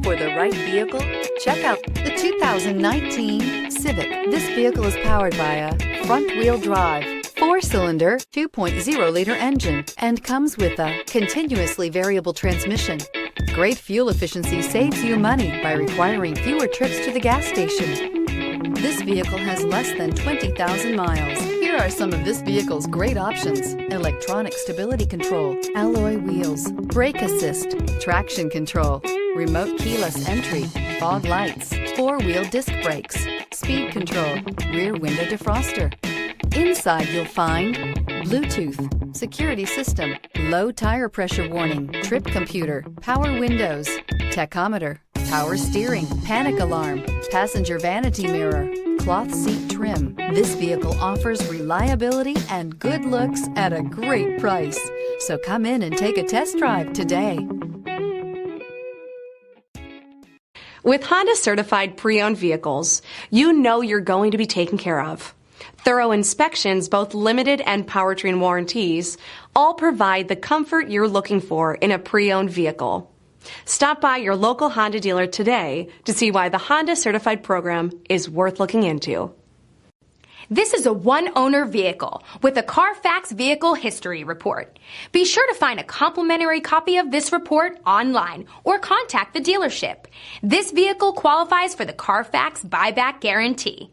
for the right vehicle? Check out the 2019 Civic. This vehicle is powered by a front-wheel drive, 4-cylinder, 2.0-liter engine, and comes with a continuously variable transmission. Great fuel efficiency saves you money by requiring fewer trips to the gas station. This vehicle has less than 20,000 miles. Here are some of this vehicle's great options: electronic stability control, alloy wheels, brake assist, traction control, remote keyless entry, fog lights, 4-wheel disc brakes, speed control, rear window defroster. Inside you'll find Bluetooth, security system, low tire pressure warning, trip computer, power windows, tachometer, power steering, panic alarm, passenger vanity mirror, cloth seat trim. This vehicle offers reliability and good looks at a great price. So come in and take a test drive today. With Honda certified pre-owned vehicles, you know you're going to be taken care of. Thorough inspections, both limited and powertrain warranties, all provide the comfort you're looking for in a pre-owned vehicle. Stop by your local Honda dealer today to see why the Honda Certified program is worth looking into. This is a one-owner vehicle with a CARFAX Vehicle History Report. Be sure to find a complimentary copy of this report online or contact the dealership. This vehicle qualifies for the CARFAX Buyback Guarantee.